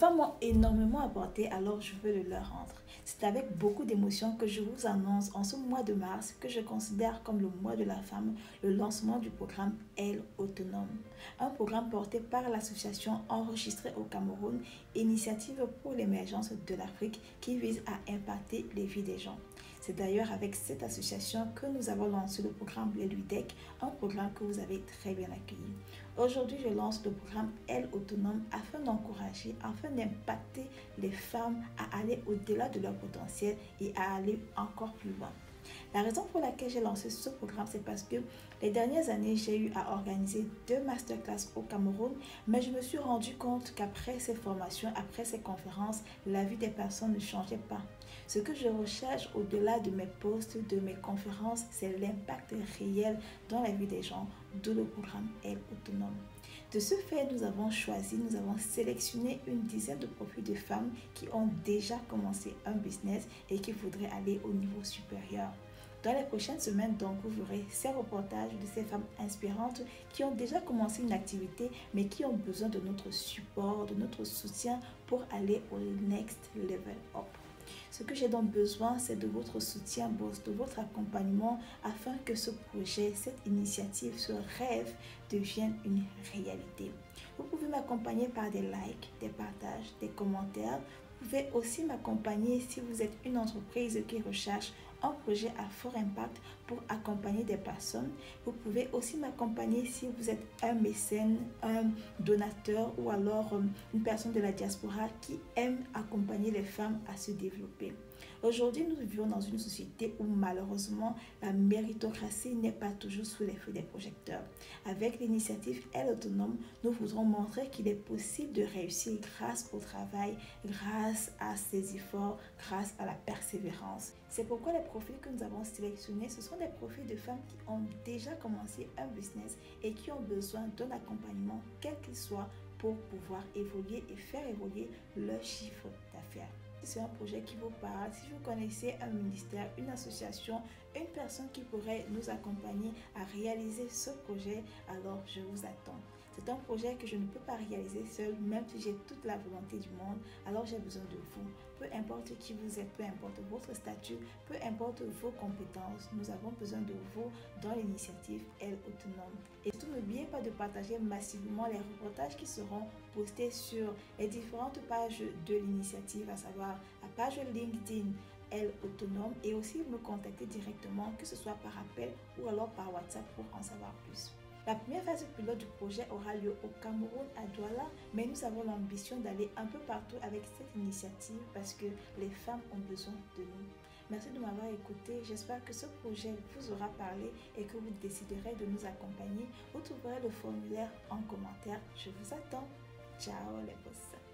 femmes m'ont énormément apporté, alors je veux le leur rendre. C'est avec beaucoup d'émotion que je vous annonce en ce mois de mars, que je considère comme le mois de la femme, le lancement du programme Elle Autonome. Un programme porté par l'association enregistrée au Cameroun, Initiative pour l'émergence de l'Afrique, qui vise à impacter les vies des gens. C'est d'ailleurs avec cette association que nous avons lancé le programme Les Ludec, un programme que vous avez très bien accueilli. Aujourd'hui, je lance le programme Elle Autonome afin d'encourager, afin d'impacter les femmes à aller au-delà de leur potentiel et à aller encore plus loin. La raison pour laquelle j'ai lancé ce programme, c'est parce que les dernières années, j'ai eu à organiser 2 masterclass au Cameroun, mais je me suis rendu compte qu'après ces formations, après ces conférences, la vie des personnes ne changeait pas. Ce que je recherche au-delà de mes posts, de mes conférences, c'est l'impact réel dans la vie des gens, d'où le programme Elle Autonome. De ce fait, nous avons sélectionné une dizaine de profils de femmes qui ont déjà commencé un business et qui voudraient aller au niveau supérieur. Dans les prochaines semaines, donc, vous verrez ces reportages de ces femmes inspirantes qui ont déjà commencé une activité, mais qui ont besoin de notre support, de notre soutien pour aller au next level up. Ce que j'ai donc besoin, c'est de votre soutien, de votre accompagnement afin que ce projet, cette initiative, ce rêve devienne une réalité. Vous pouvez m'accompagner par des likes, des partages, des commentaires. Vous pouvez aussi m'accompagner si vous êtes une entreprise qui recherche un projet à fort impact pour accompagner des personnes. Vous pouvez aussi m'accompagner si vous êtes un mécène, un donateur ou alors une personne de la diaspora qui aime accompagner les femmes à se développer. Aujourd'hui, nous vivons dans une société où malheureusement la méritocratie n'est pas toujours sous les feux des projecteurs. Avec l'initiative Elle Autonome, nous voudrons montrer qu'il est possible de réussir grâce au travail, grâce à ses efforts, grâce à la persévérance. C'est pourquoi les profils que nous avons sélectionnés, ce sont des profils de femmes qui ont déjà commencé un business et qui ont besoin d'un accompagnement, quel qu'il soit, pour pouvoir évoluer et faire évoluer leur chiffre d'affaires. Si c'est un projet qui vous parle, si vous connaissez un ministère, une association, une personne qui pourrait nous accompagner à réaliser ce projet, alors je vous attends. C'est un projet que je ne peux pas réaliser seul, même si j'ai toute la volonté du monde, alors j'ai besoin de vous. Peu importe qui vous êtes, peu importe votre statut, peu importe vos compétences, nous avons besoin de vous dans l'initiative Elle Autonome. Et surtout, n'oubliez pas de partager massivement les reportages qui seront postés sur les différentes pages de l'initiative, à savoir la page LinkedIn Elle Autonome, et aussi me contacter directement, que ce soit par appel ou alors par WhatsApp pour en savoir plus. La première phase pilote du projet aura lieu au Cameroun, à Douala, mais nous avons l'ambition d'aller un peu partout avec cette initiative parce que les femmes ont besoin de nous. Merci de m'avoir écouté. J'espère que ce projet vous aura parlé et que vous déciderez de nous accompagner. Vous trouverez le formulaire en commentaire. Je vous attends. Ciao les boss.